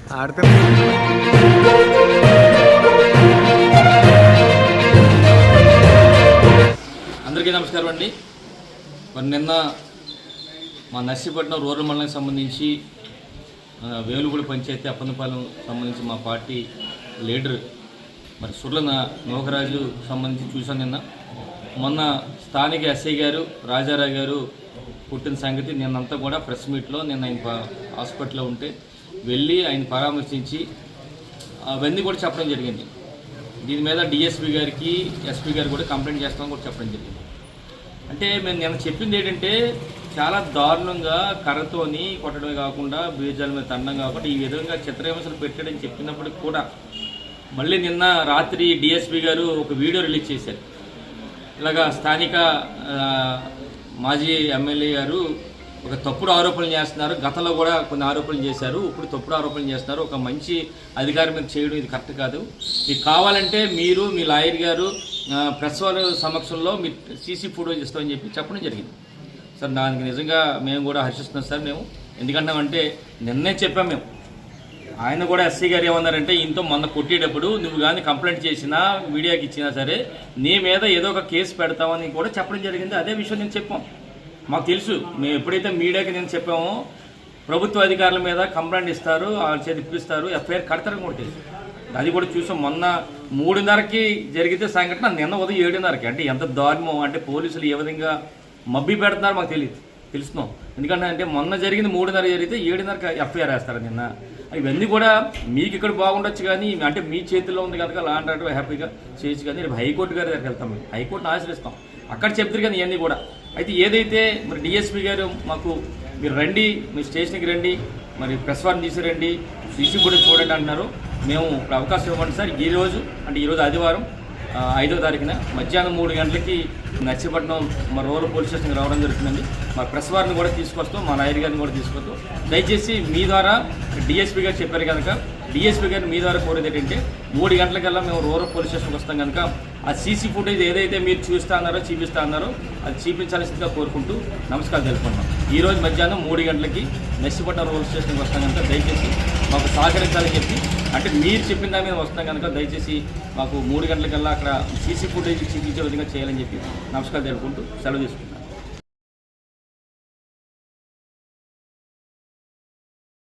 అందరికీ నమస్కారం అండి. మరి నిన్న మా నర్సీపట్నం రూరల్ మండలానికి సంబంధించి వేలుగుడి పంచాయతీ అప్పన్నపాలెం సంబంధించి మా పార్టీ లీడర్ మరి సుర్ల నోకరాజు సంబంధించి చూసాను. మొన్న స్థానిక ఎస్ఐ గారు రాజారావు గారు పుట్టిన సంగతి నిన్నంతా కూడా ప్రెస్ మీట్లో నిన్న ఆయన హాస్పిటల్లో ఉంటే వెళ్ళి ఆయన పరామర్శించి అవన్నీ కూడా చెప్పడం జరిగింది. దీని మీద డిఎస్పీ గారికి ఎస్పీ గారు కూడా కంప్లైంట్ చేస్తామని కూడా చెప్పడం జరిగింది. అంటే మేము నిన్న చెప్పింది ఏంటంటే చాలా దారుణంగా కర్రతోని కొట్టడమే కాకుండా బీజాల మీద తండం కాకుండా ఈ విధంగా చిత్రహింసలు పెట్టాడని చెప్పినప్పటికి కూడా మళ్ళీ నిన్న రాత్రి డిఎస్పీ గారు ఒక వీడియో రిలీజ్ చేశారు. ఇలాగా స్థానిక మాజీ ఎమ్మెల్యే గారు ఒక తప్పుడు ఆరోపణలు చేస్తున్నారు, గతంలో కూడా కొన్ని ఆరోపణలు చేశారు, ఇప్పుడు తప్పుడు ఆరోపణలు చేస్తున్నారు, ఒక మంచి అధికారి మీద చేయడం ఇది కరెక్ట్ కాదు, మీకు కావాలంటే మీరు మీ లాయర్ గారు ప్రెస్ వాళ్ళ సమక్షంలో మీ సీసీ ఫుటేజ్ ఇస్తామని చెప్పడం జరిగింది. సార్ దానికి నిజంగా మేము కూడా హర్షిస్తున్నాం సార్. మేము ఎందుకంటామంటే నిన్నే చెప్పాం మేము. ఆయన కూడా ఎస్సీ గారు ఏమన్నారంటే ఇంతో మొన్న కొట్టేటప్పుడు నువ్వు కానీ కంప్లైంట్ చేసినా మీడియాకి ఇచ్చినా సరే నీ మీద ఏదో ఒక కేసు పెడతామని కూడా చెప్పడం జరిగింది. అదే విషయం నేను చెప్పాం. మాకు తెలుసు, మేము ఎప్పుడైతే మీడియాకి నేను చెప్పామో ప్రభుత్వ అధికారుల మీద కంప్లైంట్ ఇస్తారు, వాళ్ళ చేతి ఇప్పిస్తారు, ఎఫ్ఐఆర్ కడతారని కూడా తెలుసు. అది కూడా చూసాం. మొన్న 3:30కి జరిగితే సంఘటన నిన్న ఉదయం 7:30కి. అంటే ఎంత దారుణం అంటే పోలీసులు ఏ విధంగా మబ్బి పెడుతున్నారు మాకు తెలుస్తున్నాం. ఎందుకంటే అంటే మొన్న జరిగింది 3:30 జరిగితే 7:30కి ఎఫ్ఐఆర్ వేస్తారు నిన్న. ఇవన్నీ కూడా మీకు ఇక్కడ బాగుండొచ్చు కానీ అంటే మీ చేతిలో ఉంది కనుక లాంటి ఆర్డర్ హ్యాపీగా చేయొచ్చు. కానీ రేపు హైకోర్టు గారి దగ్గరికి వెళ్తాం, మేము హైకోర్టును ఆశ్రయిస్తాం, అక్కడ చెప్తారు కానీ ఇవన్నీ కూడా. అయితే ఏదైతే మరి డిఎస్పీ గారు మాకు మీరు రండి, మీ స్టేషన్కి రండి, మరి ప్రెస్ వారిని తీసుకురండి, సీసీ ఫుటేజ్ చూడండి అంటున్నారు. మేము ఇప్పుడు అవకాశం ఇవ్వండి సార్. ఈరోజు ఆదివారం 5వ తారీఖున మధ్యాహ్నం 3 గంటలకి నర్సీపట్నం మా రూరల్ పోలీస్ స్టేషన్కి రావడం జరుగుతుందండి. మా ప్రెస్ వారిని కూడా తీసుకొస్తాం, మా నాయర్ గారిని కూడా తీసుకొస్తాం. దయచేసి మీ ద్వారా డిఎస్పీ గారు చెప్పారు కనుక డిఎస్పీ గారిని మీ ద్వారా కోరేది ఏంటంటే 3 గంటలకల్లా మేము రూరల్ పోలీస్ స్టేషన్కి వస్తాం కనుక ఆ సీసీ ఫుటేజ్ ఏదైతే మీరు చూపిస్తా అన్నారో అది చూపించాల్సిందిగా కోరుకుంటూ నమస్కారం తెలుపుకుంటాం. ఈరోజు మధ్యాహ్నం 3 గంటలకి నర్సీపట్నం రూరల్ స్టేషన్కి వస్తాం కనుక దయచేసి మాకు సహకరించాలని చెప్పి, అంటే మీరు చెప్పిన దాని మీద వస్తాం కనుక దయచేసి మాకు 3 గంటలకల్లా అక్కడ సీసీ ఫుటేజ్ చూపించే విధంగా చేయాలని చెప్పి నమస్కారం తెలుపుకుంటూ సెలవు తీసుకుంటాం.